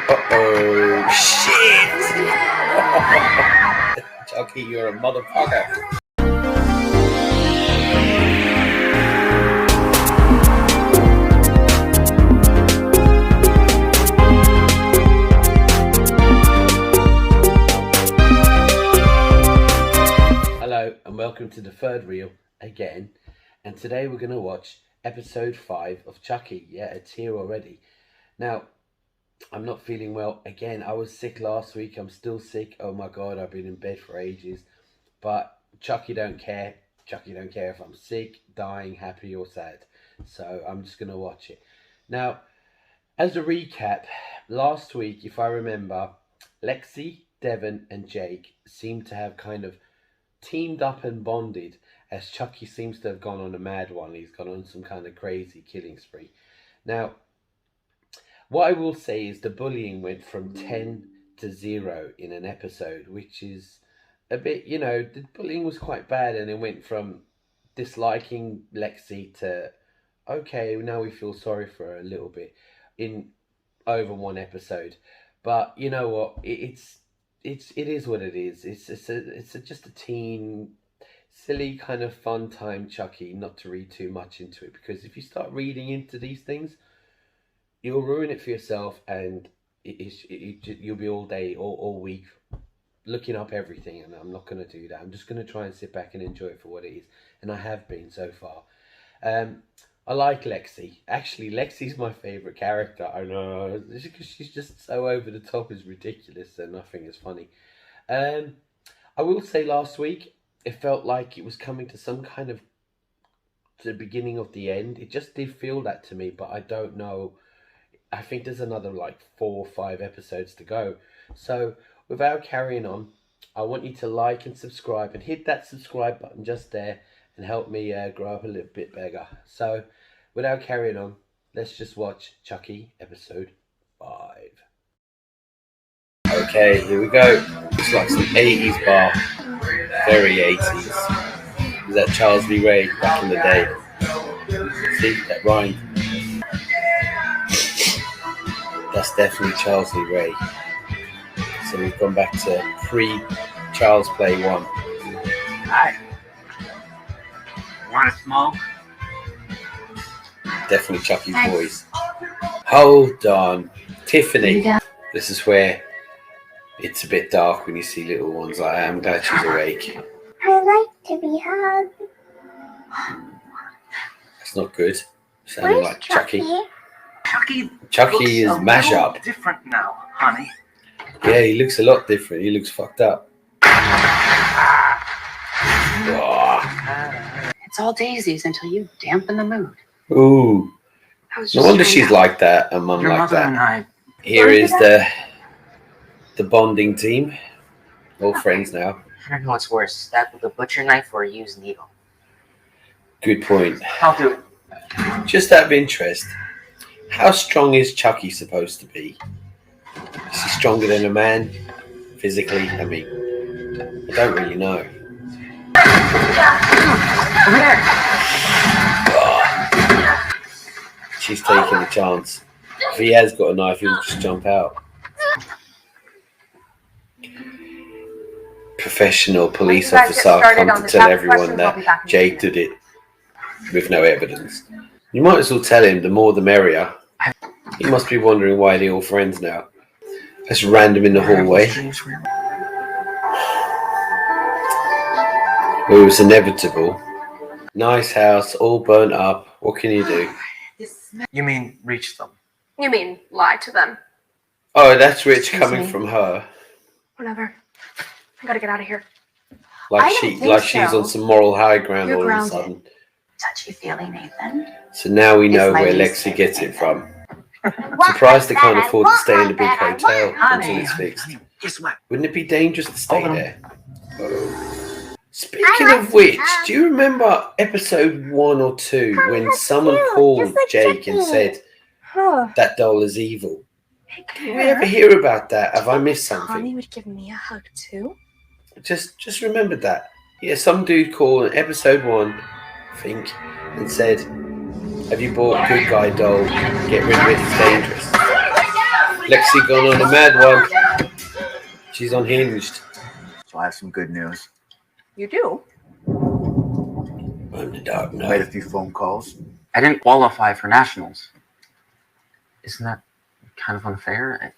Uh-oh, shit! Chucky, you're a motherfucker. Hello and welcome to the third reel again, and today we're going to watch episode 5 of Chucky. Yeah, it's here already. Now, I'm not feeling well again. I was sick last week. I'm still sick. Oh my god, I've been in bed for ages. But Chucky don't care. Chucky don't care if I'm sick, dying, happy or sad. So I'm just going to watch it. Now, as a recap, last week, if I remember, Lexi, Devon and Jake seemed to have kind of teamed up and bonded, as Chucky seems to have gone on a mad one. He's gone on some kind of crazy killing spree. Now, what I will say is the bullying went from 10 to 0 in an episode, which is a bit, you know, the bullying was quite bad, and it went from disliking Lexi to, okay, now we feel sorry for her a little bit in over one episode. But you know what? It is what it is. It's just a teen, silly kind of fun time Chucky. Not to read too much into it, because if you start reading into these things, you'll ruin it for yourself, and you'll be all day, all week, looking up everything. And I'm not going to do that. I'm just going to try and sit back and enjoy it for what it is, and I have been so far. I like Lexi. Actually, Lexi's my favourite character. I know, because she's just so over the top, is ridiculous, and nothing is funny. I will say last week, it felt like it was coming to some kind of the beginning of the end. It just did feel that to me, but I don't know. I think there's another like 4 or 5 episodes to go. So without carrying on, I want you to like and subscribe, and hit that subscribe button just there, and help me grow up a little bit bigger. So without carrying on, let's just watch Chucky episode 5. Okay, here we go. Looks like some 80s bar. Very 80s. Is that Charles Lee Ray back in the day? See, that rhymed. That's definitely Charles Lee Ray. So we've gone back to pre-Child's Play 1. Hi. Want a smoke? Definitely Chucky's voice. Hold on. Tiffany. This is where it's a bit dark when you see little ones like that. I'm glad she's awake. I like to be hugged. That's not good. Sounding like Chucky. Chucky is mash up. Different now, honey. Yeah, he looks a lot different. He looks fucked up. It's all daisies until you dampen the mood. Ooh. No wonder she's like that and mum like that. Here is the bonding team. All friends now. I don't know what's worse, stabbed with a butcher knife or a used needle. Good point. I'll do it. Just out of interest, how strong is Chucky supposed to be? Is he stronger than a man? Physically? I mean, I don't really know. Over there! She's taking a chance. If he has got a knife, he'll just jump out. Professional police officer come to tell everyone that Jake did it with no evidence. You might as well tell him the more the merrier. He must be wondering why they're all friends now. That's random in the hallway. Oh, it was inevitable. Nice house, all burnt up. What can you do? You mean reach them? You mean lie to them? Oh, that's rich coming from her. Whatever. I gotta get out of here. Like she's on some moral high ground all of a sudden. Touchy feely, Nathan. So now we know where Lexi gets it from. Surprised they can't afford to stay in a big hotel until it's fixed. Guess what? Wouldn't it be dangerous to stay there? Speaking of which, do you remember episode 1 or 2 when someone called Jake and said that doll is evil? Did we ever hear about that? Have I missed something? Tommy would give me a hug too. Just remember that. Yeah, some dude called in episode 1, I think, and said, "Have you bought a good guy doll? Get rid of it, it's dangerous." Lexi gone on a mad one. She's unhinged. So I have some good news. You do? I'm the dark Made a knight. few phone calls. I didn't qualify for nationals. Isn't that kind of unfair?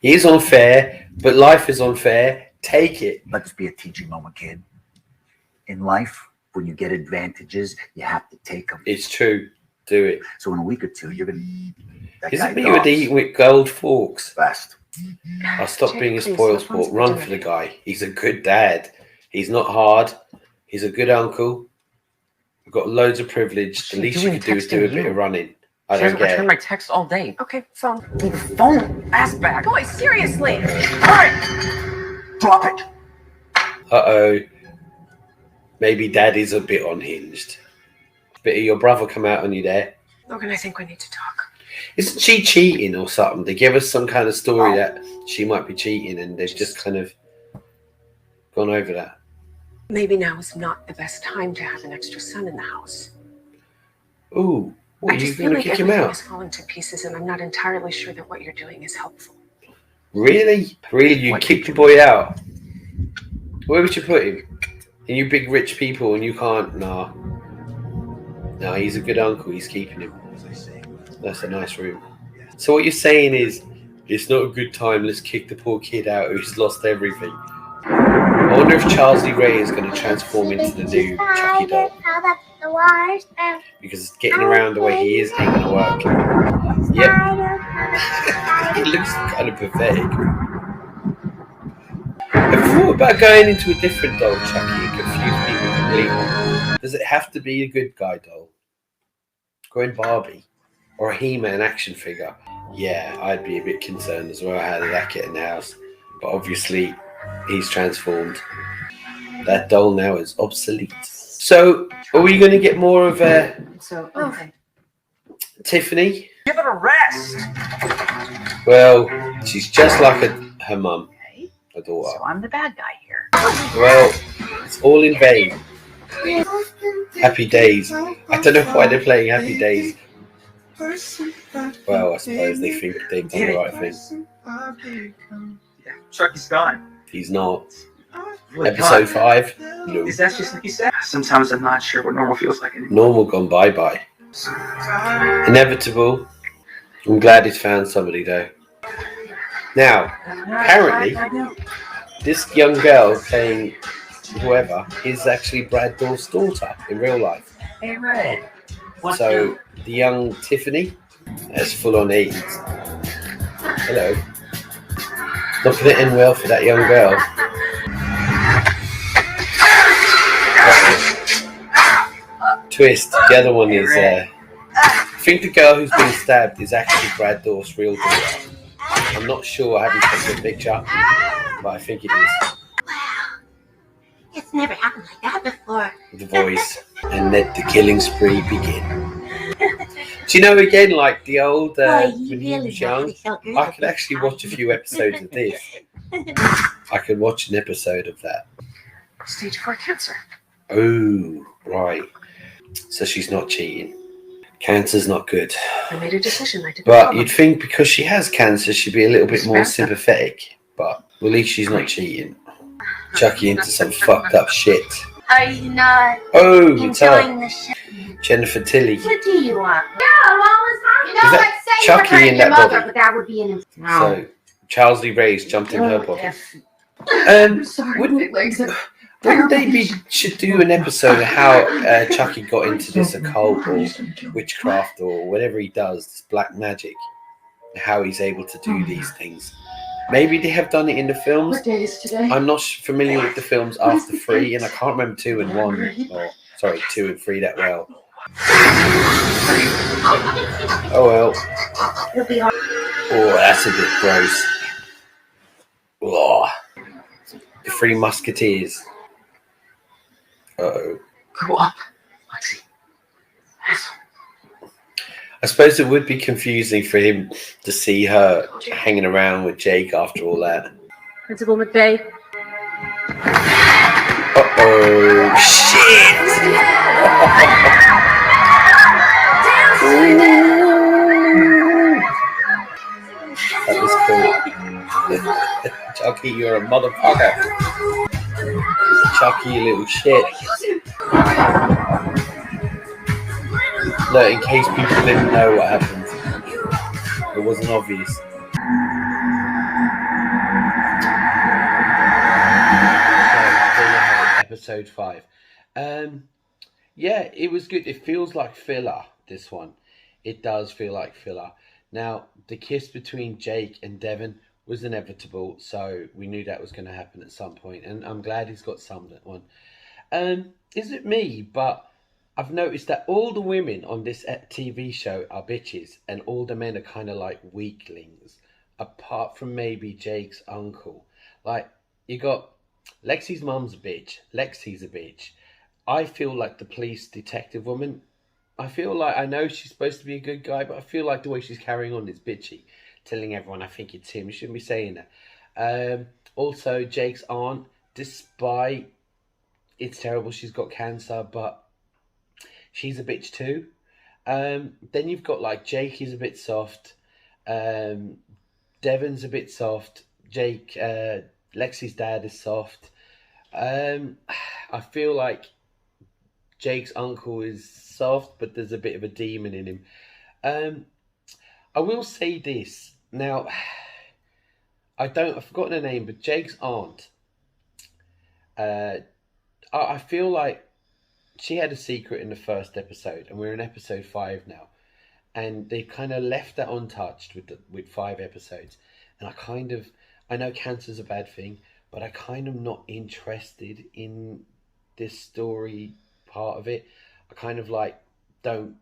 It is unfair, but life is unfair. Take it. Let this be a teaching moment, kid. In life, when you get advantages, you have to take them. It's true. Do it. So in a week or two, you're gonna. That Isn't guy me with Doss, eating with gold forks? best. I'll stop Jake, being a please, spoil let's sport. have Run dinner. for the guy. He's a good dad. He's not hard. He's a good uncle. We've got loads of privilege. What's The she least you doing can do is do a texting bit you? of running. She I don't hasn't get returned it. my text all day. Okay, phone. Leave the phone. Ass back. Boy, seriously. Drop it. Uh-oh. Maybe daddy's a bit unhinged. Bit of your brother come out on you there. Logan, I think we need to talk. Isn't she cheating or something? They give us some kind of story that she might be cheating and they've just kind of gone over that. Maybe now is not the best time to have an extra son in the house. Ooh, what, I are you just feel going to like kick him everything out? is falling to pieces, and I'm not entirely sure that what you're doing is helpful. Really? Really? You What kick did the you boy out? Where would you put him? And you big rich people and you can't? Nah. No, he's a good uncle. He's keeping him. That's a nice room. So what you're saying is, it's not a good time. Let's kick the poor kid out who's lost everything. I wonder if Charles Lee Ray is going to transform into the new Chucky doll. Because getting around the way he is ain't going to work. Yep. He looks kind of pathetic. Have you thought about going into a different doll, Chucky, and confuse people completely? Does it have to be a good guy doll? Going Barbie? Or a He-Man action figure? Yeah, I'd be a bit concerned as well how did that get in the house. But obviously, he's transformed. That doll now is obsolete. So, are we going to get more of Tiffany? Give it a rest. Well, she's just like her mum, her daughter. So I'm the bad guy here. Well, it's all in vain. Happy Days. I don't know why they're playing Happy Days. Well, I suppose they think they've done the right thing. Yeah, Chucky's gone. He's not. Really Episode gone. 5? No. Is that just what you said? Sometimes I'm not sure what normal feels like anymore. Normal gone bye-bye. Inevitable. I'm glad he's found somebody though. Now, apparently, this young girl playing whoever is actually Brad Dourif's daughter in real life. Hey, Red. So the young Tiffany has full-on AIDS. Hello. Not going to end well for that young girl. Twist. The other one is. I think the girl who's been stabbed is actually Brad Dourif's real daughter. I'm not sure. I haven't checked the picture, but I think it is. It's never happened like that before. The voice, and let the killing spree begin. Do you know, again, like the old when he was young, I could actually watch a few episodes of this. I could watch an episode of that. Stage 4 cancer. Oh, right. So she's not cheating. Cancer's not good. I made a decision. I didn't But follow. you'd think because she has cancer, she'd be a little bit more sympathetic. But at least she's not cheating. Chucky into some fucked up shit. Are you not Oh, it's enjoying her. the show? Jennifer Tilly. What do you want? Yeah, well, Is that Chucky in that body? but that would be an So Charles Lee Ray's jumped in her body. Wouldn't they should do an episode of how Chucky got into this occult or witchcraft or whatever he does, this black magic, how he's able to do these things. Maybe they have done it in the films. What day is today? I'm not familiar with the films after 3, and I can't remember 2 and 1, or sorry, 2 and 3 that well. Oh well. Oh, that's a bit gross. Oh. The Three Musketeers. Uh-oh. Grow up, Lexi. I suppose it would be confusing for him to see her hanging around with Jake after all that. Principal McVeigh. Uh-oh. Shit! That was cool. Chucky, you're a motherfucker. Chucky, you little shit. Look, in case people didn't know what happened, it wasn't obvious. So, there you have it, episode 5. Yeah, it was good. It feels like filler, this one. It does feel like filler. Now, the kiss between Jake and Devon was inevitable, so we knew that was going to happen at some point, and I'm glad he's got some that one. Is it me, but I've noticed that all the women on this TV show are bitches, and all the men are kind of like weaklings, apart from maybe Jake's uncle. Like, you got Lexi's mum's a bitch, Lexi's a bitch. I feel like the police detective woman, I feel like, I know she's supposed to be a good guy, but I feel like the way she's carrying on is bitchy, telling everyone I think it's him. You shouldn't be saying that. Also, Jake's aunt, despite it's terrible, she's got cancer, but she's a bitch too. Then you've got like Jake is a bit soft. Devon's a bit soft. Jake, Lexi's dad is soft. I feel like Jake's uncle is soft, but there's a bit of a demon in him. I will say this. Now, I've forgotten her name, but Jake's aunt, I feel like she had a secret in the first episode, and we're in episode 5 now, and they kind of left that untouched with 5 episodes, and I know cancer's a bad thing, but I kind of not interested in this story part of it. I kind of like I'm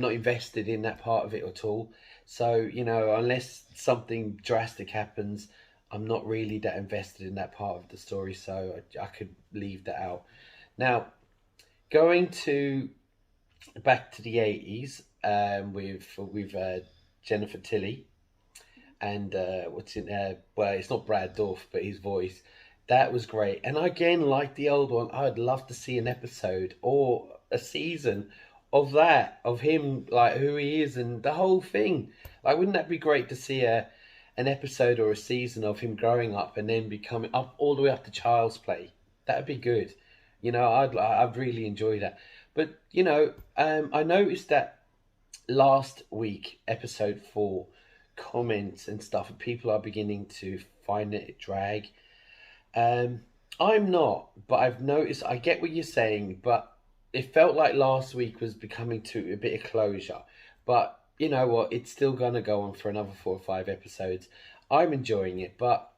not invested in that part of it at all. So, you know, unless something drastic happens, I'm not really that invested in that part of the story, so I could leave that out. Now, going back to the 80s, with Jennifer Tilly and well, it's not Brad Dourif, but his voice. That was great. And again, like the old one, I'd love to see an episode or a season of that, of him, like who he is and the whole thing. Like, wouldn't that be great to see an episode or a season of him growing up and then becoming up all the way up to Child's Play? That'd be good. You know, I'd really enjoy that. But, you know, I noticed that last week, episode 4, comments and stuff, and people are beginning to find it a drag. I'm not, but I've noticed, I get what you're saying, but it felt like last week was becoming to a bit of closure. But you know what, it's still gonna go on for another 4 or 5 episodes. I'm enjoying it, but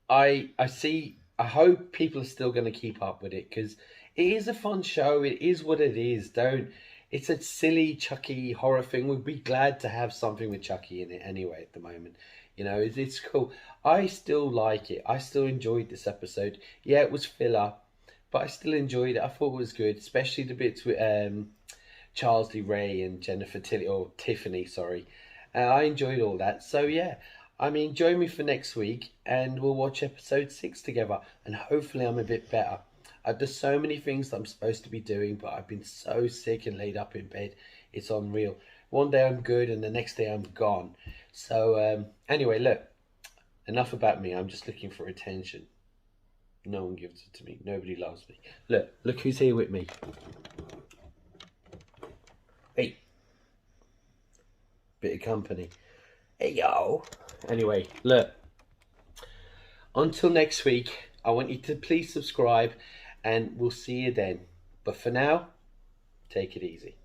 I hope people are still gonna keep up with it, because it is a fun show. It is what it is. It's a silly Chucky horror thing. We'd be glad to have something with Chucky in it anyway at the moment. You know, it's cool. I still like it. I still enjoyed this episode. Yeah, it was filler, but I still enjoyed it. I thought it was good, especially the bits with Charles Lee Ray and Jennifer Tilly, or Tiffany, sorry. I enjoyed all that. So yeah, I mean, join me for next week and we'll watch episode 6 together, and hopefully I'm a bit better. There's so many things that I'm supposed to be doing, but I've been so sick and laid up in bed. It's unreal. One day I'm good and the next day I'm gone. So anyway, look, enough about me. I'm just looking for attention. No one gives it to me. Nobody loves me. Look who's here with me. Hey. Bit of company. Hey, yo. Anyway, look. Until next week, I want you to please subscribe, and we'll see you then. But for now, take it easy.